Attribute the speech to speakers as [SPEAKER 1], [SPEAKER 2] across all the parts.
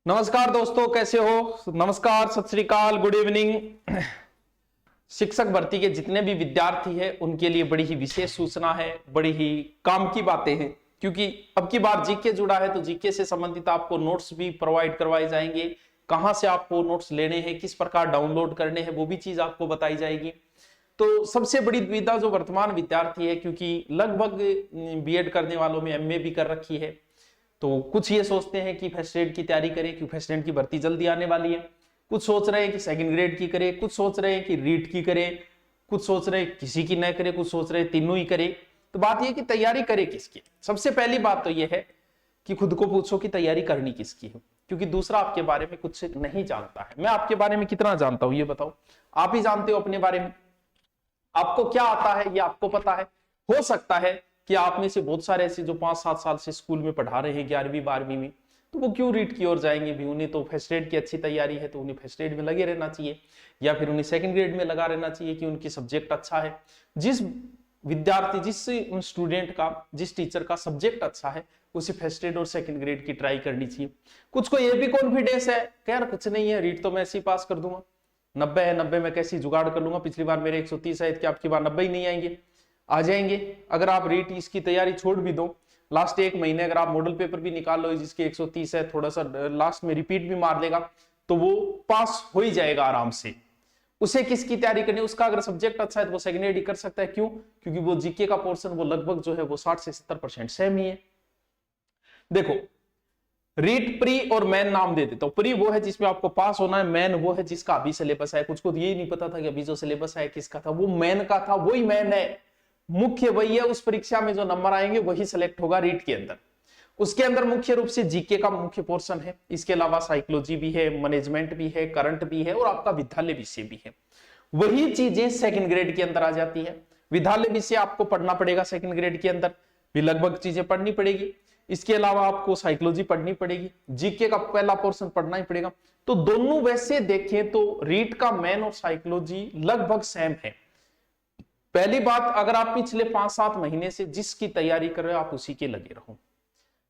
[SPEAKER 1] नमस्कार दोस्तों, कैसे हो? नमस्कार, सत श्री अकाल, गुड इवनिंग। शिक्षक भर्ती के जितने भी विद्यार्थी हैं उनके लिए बड़ी ही विशेष सूचना है, बड़ी ही काम की बातें हैं, क्योंकि अब की बार जीके जुड़ा है तो जीके से संबंधित आपको नोट्स भी प्रोवाइड करवाए जाएंगे। कहां से आपको नोट्स लेने हैं, किस प्रकार डाउनलोड करने हैं, वो भी चीज आपको बताई जाएगी। तो सबसे बड़ी दुविधा जो वर्तमान विद्यार्थी है, क्योंकि लगभग बीएड करने वालों में एमए भी कर रखी है, तो कुछ ये सोचते हैं कि फर्स्ट एड की तैयारी करें क्योंकि फर्स्ट एड की भर्ती जल्दी आने वाली है। कुछ सोच रहे हैं कि सेकंड ग्रेड की करें, कुछ सोच रहे हैं कि रीट की करें, कुछ सोच रहे हैं किसी की न करें, कुछ सोच रहे हैं तीनों ही करें। तो बात यह कि तैयारी करें किसकी। सबसे पहली बात तो यह है कि खुद को पूछो कि तैयारी करनी किसकी है, क्योंकि दूसरा आपके बारे में कुछ नहीं जानता है। मैं आपके बारे में कितना जानता हूं ये बताओ, आप ही जानते हो अपने बारे में। आपको क्या आता है ये आपको पता है। हो सकता है कि आप में से बहुत सारे ऐसे जो 5-7 साल से स्कूल में पढ़ा रहे हैं 11वीं 12वीं में, तो वो क्यों रीट की ओर जाएंगे भी। उन्हें तो फर्स्ट एड की अच्छी तैयारी है तो उन्हें फर्स्ट एड में लगे रहना चाहिए, या फिर उन्हें सेकंड ग्रेड में लगा रहना चाहिए कि उनकी सब्जेक्ट अच्छा है। जिस विद्यार्थी, जिस स्टूडेंट का, जिस टीचर का सब्जेक्ट अच्छा है उसे फर्स्ट एड और सेकंड ग्रेड की ट्राई करनी चाहिए। कुछ को ये भी कॉन्फिडेंस है कि यार कुछ नहीं है, रीट तो मैं ऐसे ही पास कर दूंगा, 90 है, 90 में कैसी जुगाड़ कर लूंगा, पिछली बार मेरे 130 है, आपकी बार 90 ही नहीं आएंगे, आ जाएंगे। अगर आप रीट इसकी तैयारी छोड़ भी दो, लास्ट एक महीने अगर आप मॉडल पेपर भी निकाल लो जिसके 130 है, थोड़ा सा लास्ट में रिपीट भी मार लेगा तो वो पास हो ही जाएगा आराम से। उसे किसकी तैयारी करनी, उसका अगर सब्जेक्ट अच्छा है तो वो सेकंड एड ही कर सकता है। क्यों? क्योंकि वो जीके का पोर्शन वो लगभग जो है वो 60 से 70% सेम ही है। देखो, रीट, प्री और मैन नाम दे देता हूं। प्री वो है जिसमें आपको पास होना है, मैन वो है जिसका अभी सिलेबस है। कुछ को तो यही नहीं पता था कि अभी जो सिलेबस है किसका था, वो मैन का था, वही मैन है। मुख्य वही है, उस परीक्षा में जो नंबर आएंगे वही सिलेक्ट होगा रीट के अंदर। उसके अंदर मुख्य रूप से जीके का मुख्य पोर्शन है, इसके अलावा साइकोलॉजी भी है, मैनेजमेंट भी है, करंट भी है और आपका विद्यालय विषय भी है। वही चीजें सेकंड ग्रेड के अंदर आ जाती है। विद्यालय विषय आपको पढ़ना पड़ेगा, सेकंड ग्रेड के अंदर भी लगभग चीजें पढ़नी पड़ेगी। इसके अलावा आपको साइकोलॉजी पढ़नी पड़ेगी, जीके का पहला पोर्शन पढ़ना ही पड़ेगा। तो दोनों वैसे देखें तो रीट का मैन और साइकोलॉजी लगभग सेम है। पहली बात, अगर आप पिछले 5-7 महीने से जिसकी तैयारी कर रहे हो आप उसी के लगे रहो।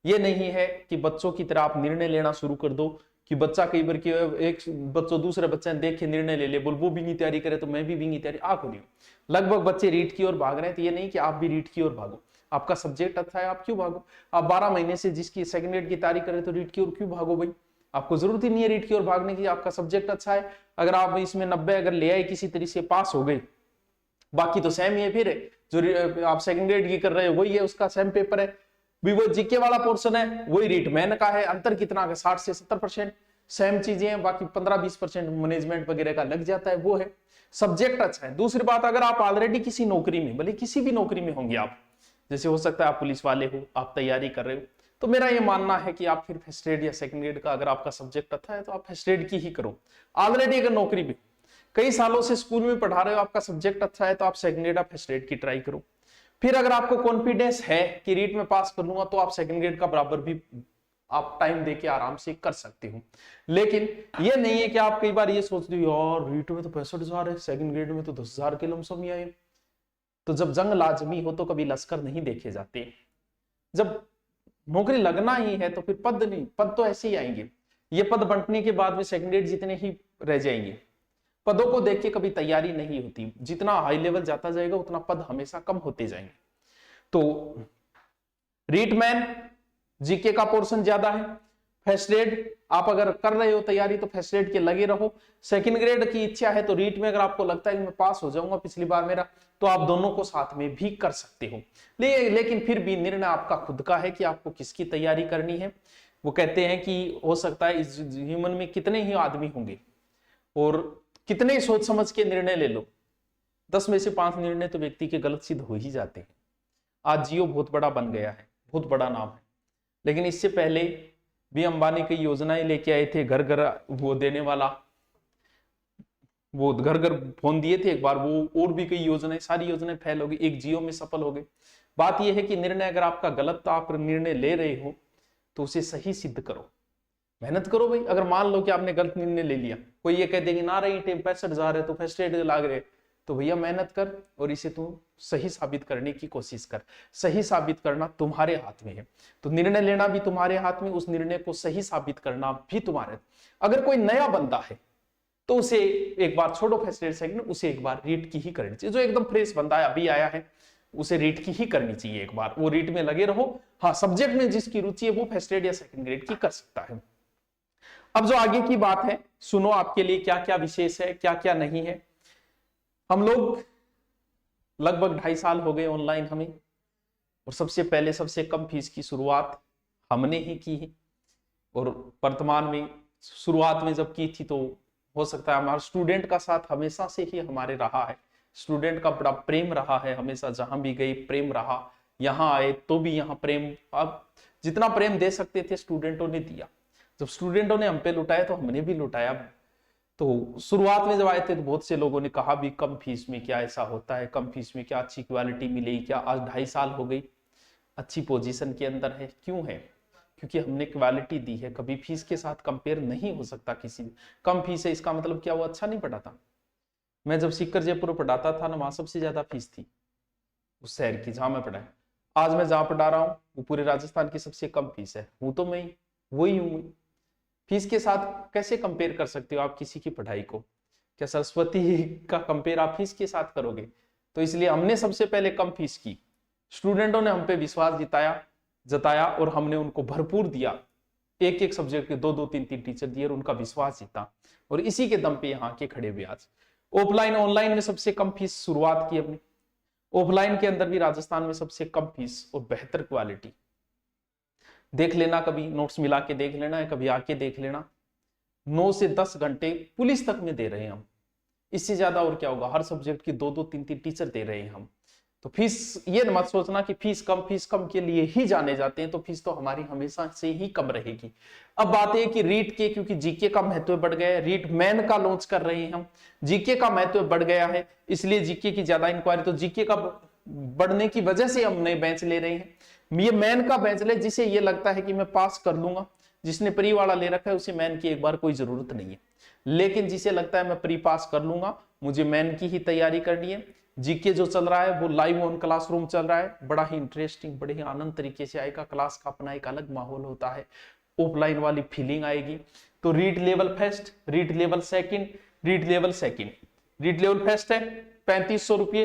[SPEAKER 1] ये नहीं है कि बच्चों की तरह आप निर्णय लेना शुरू कर दो कि बच्चा कई बार की एक बच्चों दूसरे बच्चे देख के निर्णय ले ले, बोल वो भी नहीं तैयारी करे तो मैं भी नहीं तैयारी। आ नहीं, लगभग बच्चे रीट की ओर भाग रहे हैं, तो ये नहीं कि आप भी रीट की ओर भागो। आपका सब्जेक्ट अच्छा है, आप क्यों भागो? आप 12 महीने से जिसकी सेकंड ग्रेड की तैयारी करें तो रीट की ओर क्यों भागो भाई? आपको जरूरत ही नहीं है रीट की ओर भागने की, आपका सब्जेक्ट अच्छा है। अगर आप इसमें 90 अगर ले आए, किसी तरीके से पास हो गए, बाकी तो सेम ही है। फिर जो आप सेकंड ग्रेड की कर रहे हो वही है, उसका सेम पेपर है भी, वो जीके वाला पोर्शन है वही रीट मैन का है। अंतर कितना है? 60 से 70% सेम चीजें हैं, बाकी 15-20% मैनेजमेंट वगैरह का लग जाता है, वो है। सब्जेक्ट अच्छा है। दूसरी बात, अगर आप ऑलरेडी किसी नौकरी में, भले किसी भी नौकरी में होंगे आप, जैसे हो सकता है आप पुलिस वाले हो, आप तैयारी कर रहे हो, तो मेरा ये मानना है कि आप फिर फर्स्ट एड या सेकंड ग्रेड का, अगर आपका सब्जेक्ट अच्छा है तो आप फर्स्ट एड की ही करो। ऑलरेडी अगर नौकरी भी कई सालों से स्कूल में पढ़ा रहे हो, आपका सब्जेक्ट अच्छा है तो आप सेकंड ग्रेड या फर्स्ट ग्रेड की ट्राई करो। फिर अगर आपको कॉन्फिडेंस है कि रीट में पास कर लूंगा तो आप सेकंड ग्रेड का बराबर भी आप टाइम देके आराम से कर सकते हो। लेकिन ये नहीं है कि आप कई बार ये सोचते हो यार रीट में तो 65,000 है, सेकंड ग्रेड में तो 10,000 के लमसम ही आए। तो जब जंग लाजमी हो तो कभी लश्कर नहीं देखे जाते। जब नौकरी लगना ही है तो फिर पद नहीं, पद तो ऐसे ही आएंगे। ये पद बंटने के बाद में सेकंड ग्रेड जितने ही रह जाएंगे। पदों को देख के कभी तैयारी नहीं होती, जितना हाई लेवल जाता जाएगा उतना पद हमेशा कम होते जाएंगे। तो रीट मैन जीके का पोर्शन ज्यादा है। फर्स्ट ग्रेड आप अगर कर रहे हो तैयारी तो फर्स्ट ग्रेड के लगे रहो। सेकंड ग्रेड की इच्छा है तो रीट में अगर आपको लगता है कि मैं पास हो जाऊंगा पिछली बार मेरा, तो आप दोनों को साथ में भी कर सकते हो। लेकिन फिर भी निर्णय आपका खुद का है कि आपको किसकी तैयारी करनी है। वो कहते हैं कि हो सकता है इस जीवन में कितने ही आदमी होंगे और कितने ही सोच समझ के निर्णय ले लो, 10 में से 5 निर्णय तो व्यक्ति के गलत सिद्ध हो ही जाते हैं। आज जियो बहुत बड़ा बन गया है, बहुत बड़ा नाम है, लेकिन इससे पहले भी अंबानी कई योजनाएं लेके आए थे, घर घर वो देने वाला, वो घर घर फोन दिए थे एक बार, वो और भी कई योजनाएं, सारी योजनाएं फेल हो गई, एक जियो में सफल हो गई। बात यह है कि निर्णय अगर आपका गलत आप निर्णय ले रहे हो तो उसे सही सिद्ध करो, मेहनत करो भाई। अगर मान लो कि आपने गलत निर्णय ले लिया, कोई ये कह देगी ना रही 65,000 है तो फर्स्ट एड लाग रहे, तो भैया मेहनत कर और इसे तू सही साबित करने की कोशिश कर। सही साबित करना तुम्हारे हाथ में है, तो निर्णय लेना भी तुम्हारे हाथ में, उस निर्णय को सही साबित करना भी तुम्हारे। अगर कोई नया बंदा है तो उसे एक बार छोड़ो फर्स्ट ईयर सेकंड, उसे एक बार रीट की ही करनी चाहिए। जो एकदम फ्रेश बंदा है, अभी आया है, उसे रीट की ही करनी चाहिए एक बार। वो रीट में लगे रहो। हाँ, सब्जेक्ट में जिसकी रुचि है वो फर्स्ट ग्रेड या सेकंड ग्रेड की कर सकता है। अब जो आगे की बात है, सुनो आपके लिए क्या क्या विशेष है, क्या क्या नहीं है। हम लोग लगभग 2.5 साल हो गए ऑनलाइन हमें, और सबसे पहले सबसे कम फीस की शुरुआत हमने ही की है। और वर्तमान में शुरुआत में जब की थी तो हो सकता है हमारा स्टूडेंट का साथ हमेशा से ही हमारे रहा है, स्टूडेंट का बड़ा प्रेम रहा है हमेशा, जहां भी गए प्रेम रहा, यहाँ आए तो भी यहाँ प्रेम, अब जितना प्रेम दे सकते थे स्टूडेंटों ने दिया। जब स्टूडेंटों ने हम पे लुटाया तो हमने भी लुटाया। तो शुरुआत में जब आए थे तो बहुत से लोगों ने कहा भी कम फीस में क्या ऐसा होता है, कम फीस में क्या अच्छी क्वालिटी मिलेगी क्या। आज 2.5 साल हो गई, अच्छी पोजीशन के अंदर है। क्यों है? क्योंकि हमने क्वालिटी दी है। कभी फीस के साथ कंपेयर नहीं हो सकता किसी। कम फीस है इसका मतलब क्या वो अच्छा नहीं पढ़ाता? मैं जब सीकर जयपुर पढ़ाता था ना, वहां सबसे ज्यादा फीस थी उस शहर की जहां मैं पढ़ा। आज मैं जहां पढ़ा रहा हूँ वो पूरे राजस्थान की सबसे कम फीस है। हूं तो मैं वही हूं। फीस के साथ कैसे कंपेयर कर सकते हो आप किसी की पढ़ाई को? क्या सरस्वती का कंपेयर आप फीस के साथ करोगे? तो इसलिए हमने सबसे पहले कम फीस की। स्टूडेंटों ने हम पे विश्वास जताया और हमने उनको भरपूर दिया। एक एक सब्जेक्ट के 2-2 3-3 टीचर दिए और उनका विश्वास जीता, और इसी के दम पे यहाँ के खड़े हुए आज। ऑफलाइन ऑनलाइन में सबसे कम फीस शुरुआत की हमने। ऑफलाइन के अंदर भी राजस्थान में सबसे कम फीस और बेहतर क्वालिटी। देख लेना, कभी नोट्स मिला के देख लेना है, कभी आके देख लेना। 9 से 10 घंटे पुलिस तक में दे रहे हैं हम। इससे ज्यादा और क्या होगा? हर सब्जेक्ट की 2-2 3-3 टीचर दे रहे हैं हम। तो फीस ये मत सोचना कि फीस कम के लिए ही जाने जाते हैं, तो फीस तो हमारी हमेशा से ही कम रहेगी। अब बात है कि रीट के, क्योंकि जीके का महत्व बढ़ गया है, रीट मैन का लॉन्च कर रहे हैं हम, जीके का महत्व बढ़ गया है, इसलिए जीके की ज्यादा इंक्वायरी। तो जीके का बढ़ने की वजह से हम नए बेंच ले रहे हैं। ये मैन का बेंच ले, जिसे ये लगता है कि मैं पास कर लूंगा। जिसने प्री वाला ले रखा है उसे मैन की एक बार कोई जरूरत नहीं है, लेकिन जिसे लगता है मैं प्री पास कर लूंगा, मुझे मैन की ही तैयारी करनी है। जीके जो चल रहा है वो लाइव ऑन क्लासरूम चल रहा है, बड़ा ही इंटरेस्टिंग, बड़े ही आनंद तरीके से आएगा। क्लास का अपना एक अलग माहौल होता है, ऑफलाइन वाली फीलिंग आएगी। तो read level first, read level second, read level second. Read level first है 3500 रुपये,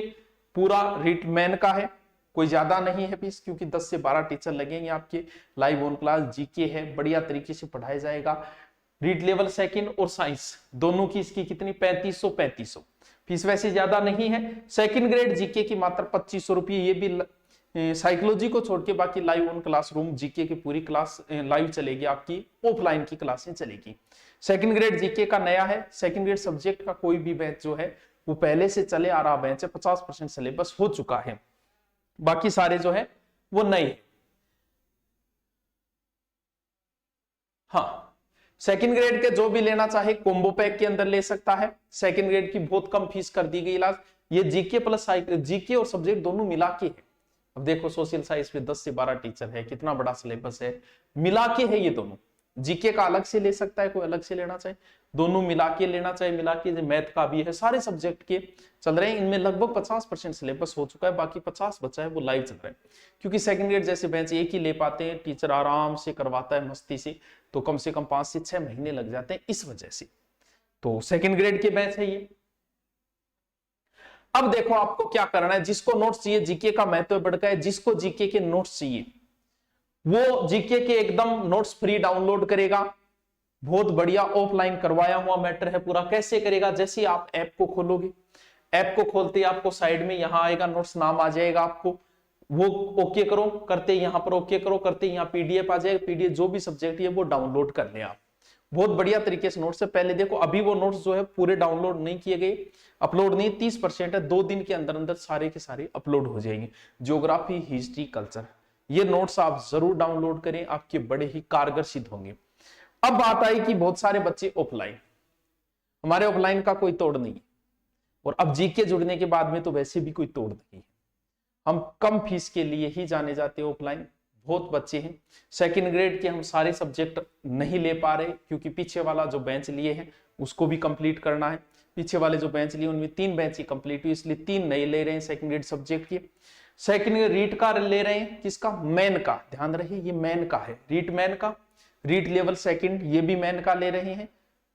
[SPEAKER 1] पूरा रीड मैन का है, कोई ज्यादा नहीं है फीस, क्योंकि 10 से 12 टीचर लगेंगे आपके। लाइव ऑन क्लास जीके है, बढ़िया तरीके से पढ़ाया जाएगा। रीड लेवल सेकंड और साइंस दोनों की इसकी कितनी? 3500 फीस वैसे ज्यादा नहीं है। सेकंड ग्रेड जीके की मात्र 2500 रुपये, ये भी साइकोलॉजी को छोड़ के बाकी लाइव ऑन क्लासरूम जीके की पूरी क्लास लाइव चलेगी, आपकी ऑफलाइन की क्लासें चलेगी। सेकंड ग्रेड जीके का नया है। सेकंड ग्रेड सब्जेक्ट का कोई भी बैच जो है वो पहले से चले आ रहा बैच है, 50% सिलेबस हो चुका है, बाकी सारे जो है वो नए। हाँ, सेकंड ग्रेड के जो भी लेना चाहे कॉम्बो पैक के अंदर ले सकता है। सेकंड ग्रेड की बहुत कम फीस कर दी गई इलाज। ये जीके प्लस जीके और सब्जेक्ट दोनों मिला के है। अब देखो सोशल साइंस में 10 से 12 टीचर है, कितना बड़ा सिलेबस है, मिला के है ये दोनों। जीके का अलग से ले सकता है, कोई अलग से लेना चाहे, दोनों मिला के लेना चाहे, मिला के। मैथ का भी है, सारे सब्जेक्ट के चल रहे हैं। इनमें लगभग 50% सिलेबस हो चुका है, बाकी 50 बचा है वो लाइव चल रहा है। क्योंकि सेकंड ग्रेड जैसे बेंच एक ही ले पाते हैं, टीचर आराम से करवाता है मस्ती से, तो कम से कम 5 से 6 महीने लग जाते हैं इस वजह से। तो सेकंड ग्रेड के बैच है ये। अब देखो आपको क्या करना है। जिसको नोट्स चाहिए, जीके का महत्व बढ़ गया है, जिसको जीके के नोट्स चाहिए वो जीके के एकदम नोट्स फ्री डाउनलोड करेगा। बहुत बढ़िया ऑफलाइन करवाया हुआ मैटर है पूरा। कैसे करेगा? जैसे आप ऐप को खोलोगे, ऐप को खोलते ही आपको साइड में यहां आएगा नोट्स, नाम आ जाएगा आपको, वो ओके करो, करते यहां पर ओके करो, करते यहाँ पीडीएफ आ जाएगा। पीडीएफ जो भी सब्जेक्ट है वो डाउनलोड कर ले आप। बहुत बढ़िया तरीके से नोट्स है। पहले देखो अभी वो नोट्स जो है पूरे डाउनलोड नहीं किए गए, अपलोड नहीं, 30% है। 2 दिन के अंदर अंदर सारे के सारे अपलोड हो जाएंगे। ज्योग्राफी, हिस्ट्री, कल्चर, ये नोट्स आप जरूर डाउनलोड करें, आपके बड़े ही कारगर सिद्ध होंगे। अब बात आई कि बहुत सारे बच्चे ऑफलाइन, हमारे ऑफलाइन का कोई तोड़ नहीं, और अब जीके जुड़ने के बाद में तो वैसे भी कोई तोड़ नहीं है। हम कम फीस के लिए ही जाने जाते हैं ऑफलाइन। बहुत बच्चे हैं सेकंड ग्रेड के, हम सारे सब्जेक्ट नहीं ले पा रहे क्योंकि पीछे वाला जो बेंच लिए हैं उसको भी कंप्लीट करना है। पीछे वाले जो बेंच लिए उनमें 3 बेंच ही कंप्लीट हुई, इसलिए 3 नए ले रहे हैं सेकंड ग्रेड सब्जेक्ट के। सेकंड ग्रेड रीट का ले रहे हैं, किसका? मैन का। ध्यान रहे ये मैन का है, रीट मैन का, रीट लेवल सेकंड, ये भी मैन का ले रहे हैं।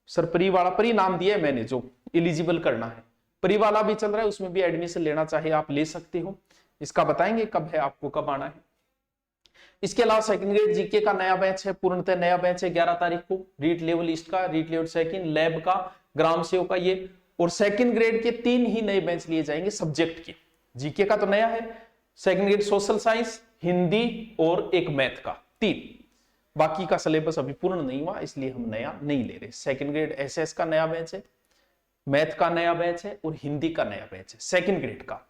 [SPEAKER 1] सर प्री वाला, प्री नाम दिया है मैंने, जो एलिजिबल करना है, प्री वाला भी चल रहा है, उसमें भी एडमिशन लेना चाहे आप ले सकते हो। इसका बताएंगे कब है, आपको कब आना है। इसके अलावा सेकंड ग्रेड जीके का नया बैच है, पूर्णतः नया बैच है 11 तारीख को, रीट लेवल ईस्ट का, रीट लेवल सेकंड, लैब का, ग्राम सेवक का ये, और सेकंड ग्रेड के 3 ही नए बैच लिए जाएंगे सब्जेक्ट के। जीके का तो नया है, second grade social science, Hindi और एक मैथ का, 3। बाकी का सिलेबस अभी पूर्ण नहीं हुआ, इसलिए हम नया नहीं ले रहे। सेकंड ग्रेड एसएस का नया बैच है, मैथ का नया बैच है और हिंदी का नया बैच है सेकंड ग्रेड का।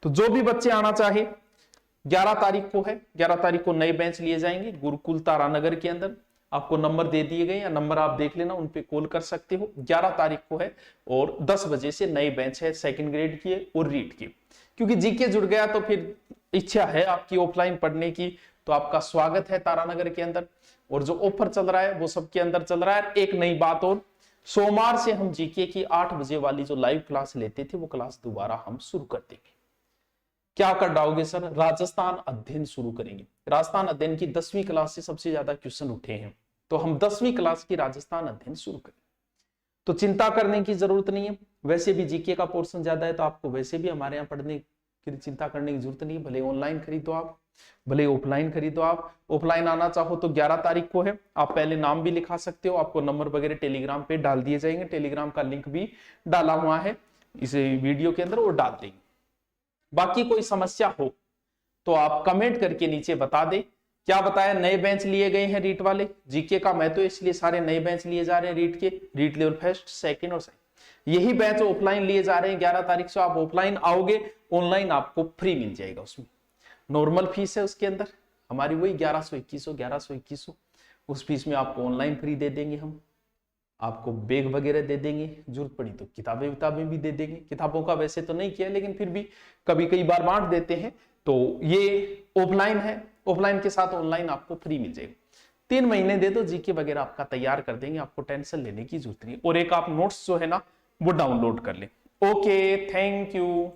[SPEAKER 1] तो जो भी बच्चे आना चाहे 11 तारीख को है, 11 तारीख को नए बेंच लिए जाएंगे गुरुकुल तारानगर के अंदर। आपको नंबर दे दिए गए, या नंबर आप देख लेना, उन पे कॉल कर सकते हो। 11 तारीख को है और 10 बजे से नए बेंच है सेकंड ग्रेड की और रीट की। क्योंकि जीके जुड़ गया तो फिर इच्छा है आपकी ऑफलाइन पढ़ने की, तो आपका स्वागत है तारानगर के अंदर। और जो ऑफर चल रहा है वो सबके अंदर चल रहा है। एक नई बात और, सोमवार से हम जीके की 8 बजे वाली जो लाइव क्लास लेते थे वो क्लास दोबारा हम शुरू कर देंगे। क्या कर डालोगे सर? राजस्थान अध्ययन शुरू करेंगे। राजस्थान अध्ययन की 10वीं क्लास से सबसे ज्यादा क्वेश्चन उठे हैं, तो हम 10वीं क्लास की राजस्थान अध्ययन शुरू करें। तो चिंता करने की जरूरत नहीं है। वैसे भी जीके का पोर्शन ज्यादा है, तो आपको वैसे भी हमारे यहाँ पढ़ने की चिंता करने की जरूरत नहीं है। भले ऑनलाइन खरीदो आप, भले ऑफलाइन खरीदो आप। ऑफलाइन आना चाहो तो 11 तारीख को है, आप पहले नाम भी लिखा सकते हो। आपको नंबर वगैरह टेलीग्राम पे डाल दिए जाएंगे, टेलीग्राम का लिंक भी डाला हुआ है इस वीडियो के अंदर, वो डाल देंगे। बाकी कोई समस्या हो तो आप कमेंट करके नीचे बता दे। क्या बताया? नए बेंच लिए गए हैं रीट वाले, जीके का मैं तो इसलिए सारे नए बेंच लिए जा रहे हैं रीट के, रीट लेवल फर्स्ट, सेकंड और सेकंड। यही बेंच ऑफलाइन लिए जा रहे हैं 11 तारीख से। आप ऑफलाइन आओगे, ऑनलाइन आपको फ्री मिल जाएगा। उसमें नॉर्मल फीस है, उसके अंदर हमारी वही 1121 उस फीस में आपको ऑनलाइन फ्री दे देंगे हम। आपको बैग वगैरह दे देंगे, जरूरत पड़ी तो किताबें भी दे देंगे। किताबों का वैसे तो नहीं किया, लेकिन फिर भी कई बार बांट देते हैं। तो ये ऑफलाइन है, ऑफलाइन के साथ ऑनलाइन आपको फ्री मिल जाएगा। 3 महीने दे दो, जीके वगैरह आपका तैयार कर देंगे, आपको टेंशन लेने की जरूरत नहीं। और एक आप नोट्स जो है ना वो डाउनलोड कर लें। Okay, thank you.